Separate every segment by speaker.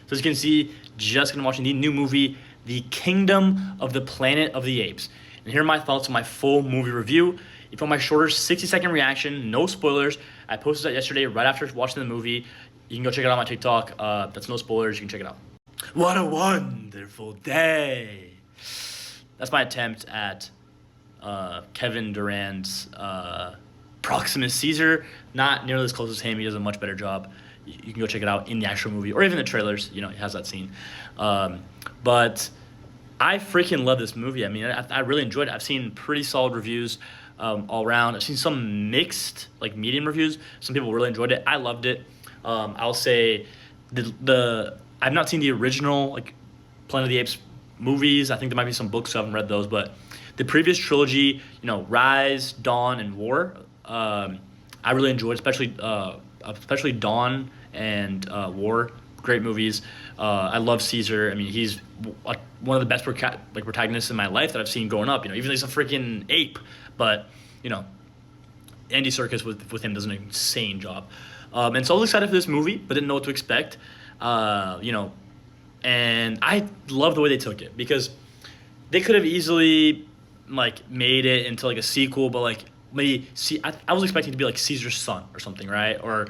Speaker 1: So as you can see, just gonna watching the new movie, The Kingdom of the Planet of the Apes. And here are my thoughts on my full movie review. If you want my shorter 60-second reaction, no spoilers, I posted that yesterday right after watching the movie. You can go check it out on my TikTok. That's no spoilers. You can check it out. What a wonderful day. That's my attempt at Kevin Durant's Proximus Caesar. Not nearly as close as him. He does a much better job. You can go check it out in the actual movie or even the trailers. You know, it has that scene. But I freaking love this movie. I mean, I really enjoyed it. I've seen pretty solid reviews all around. I've seen some mixed, like medium reviews. Some people really enjoyed it. I loved it. I'll say I've not seen the original like Planet of the Apes movies. I think there might be some books, so I haven't read those. But the previous trilogy, you know, Rise, Dawn, and War, I really enjoyed, especially Dawn and War. Great movies. I love Caesar. I mean, he's one of the best protagonists in my life that I've seen growing up. You know, even though he's a freaking ape, but you know, Andy Serkis with him does an insane job. And so I was excited for this movie, but didn't know what to expect. You know, and I love the way they took it because they could have easily like made it into like a sequel, but like maybe I was expecting it to be like Caesar's son or something, right? Or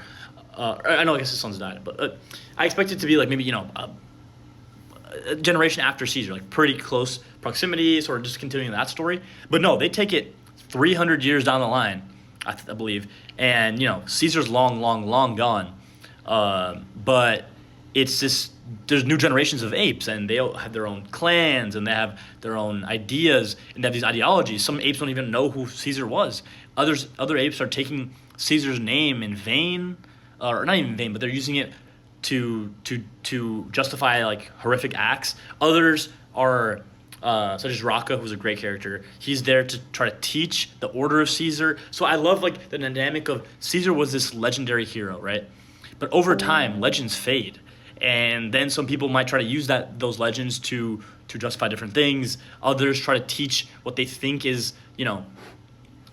Speaker 1: I know I guess his son's died, but I expected it to be like maybe, you know, a generation after Caesar, like pretty close proximity, sort of just continuing that story. But no, they take it 300 years down the line, I believe, and you know Caesar's long gone, but it's just there's new generations of apes, and they all have their own clans, and they have their own ideas, and they have these ideologies. Some apes don't even know who Caesar was. Other apes are taking Caesar's name in vain, or not even in vain, but they're using it to justify like horrific acts. Others are such as Rocca, who's a great character. He's there to try to teach the order of Caesar. So I love like the dynamic of Caesar was this legendary hero, right? But over time, legends fade, and then some people might try to use those legends to justify different things. Others try to teach what they think is, you know,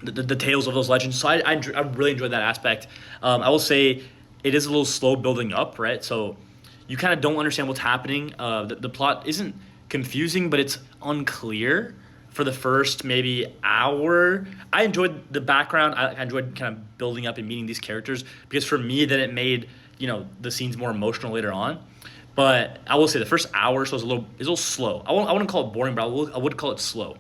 Speaker 1: the tales of those legends. So I really enjoyed that aspect. I will say it is a little slow building up, right? So you kind of don't understand what's happening. The plot isn't confusing, but it's unclear for the first maybe hour. I enjoyed the background. I enjoyed kind of building up and meeting these characters because for me, then it made, you know, the scenes more emotional later on. But I will say the first hour or so is a little slow. I wouldn't call it boring, but I would call it slow.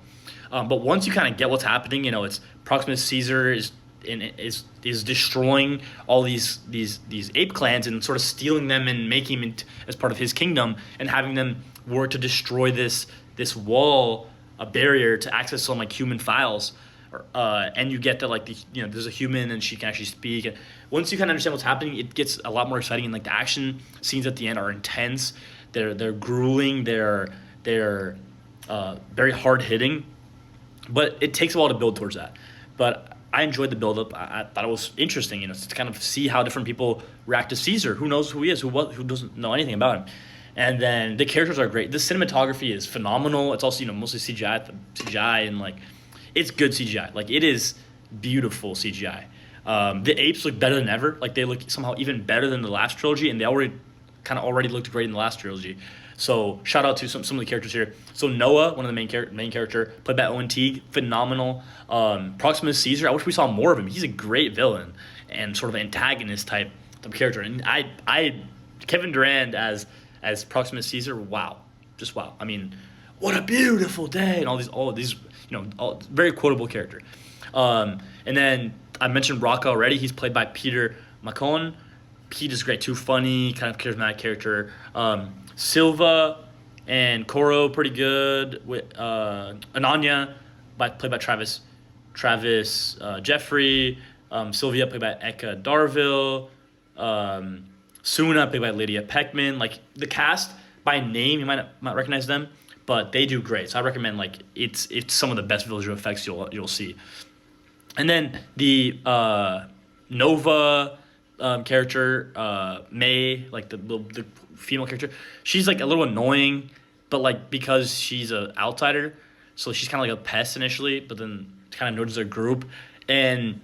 Speaker 1: But once you kind of get what's happening, you know, it's Proximus Caesar is destroying all these ape clans and sort of stealing them and making them as part of his kingdom and having them work to destroy this wall, a barrier to access some like human files. And you get that like there's a human and she can actually speak. And once you kind of understand what's happening, it gets a lot more exciting. And like the action scenes at the end are intense. They're grueling. They're very hard hitting. But it takes a while to build towards that. But I enjoyed the build-up. I thought it was interesting, you know, to kind of see how different people react to Caesar. Who knows who he is? Who doesn't know anything about him? And then the characters are great. The cinematography is phenomenal. It's also, you know, mostly CGI, and like it's good CGI. Like it is beautiful CGI. The apes look better than ever. Like they look somehow even better than the last trilogy, and they already looked great in the last trilogy. So shout out to some of the characters here. So Noah, one of the main character, played by Owen Teague, phenomenal. Proximus Caesar, I wish we saw more of him. He's a great villain and sort of antagonist type character. And I Kevin Durant as Proximus Caesar, wow, just wow. I mean, what a beautiful day, and all these you know, all very quotable character. And then I mentioned Rocca already. He's played by Peter McCone. Pete is great too, funny, kind of charismatic character. Silva and Koro pretty good. With Ananya, played by Travis Jeffrey. Sylvia played by Eka Darville. Suna played by Lydia Peckman. Like the cast by name, you might not recognize them, but they do great. So I recommend like it's some of the best visual effects you'll see. And then the Nova character, May, like the female character, she's like a little annoying, but like because she's an outsider, so she's kind of like a pest initially, but then kind of notices her group, and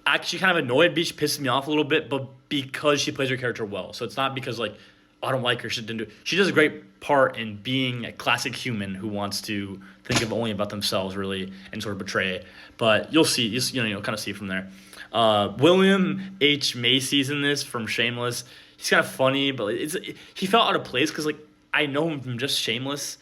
Speaker 1: actually kind of annoyed me. She pisses me off a little bit, but because she plays her character well, so it's not because like, I don't like her. She didn't do. She does a great part in being a classic human who wants to think of only about themselves, really, and sort of betray it. But you'll see, you'll kind of see from there. William H Macy's in this from Shameless. He's kind of funny, but he felt out of place because like I know him from just Shameless,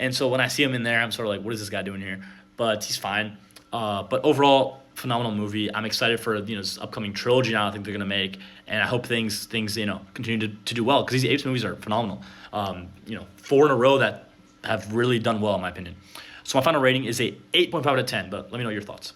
Speaker 1: and so when I see him in there, I'm sort of like, what is this guy doing here? But he's fine. But overall, phenomenal movie. I'm excited for this upcoming trilogy now. I think they're gonna make, and I hope things continue to do well because these Apes movies are phenomenal. 4 in a row that have really done well in my opinion. So my final rating is a 8.5 out of 10. But let me know your thoughts.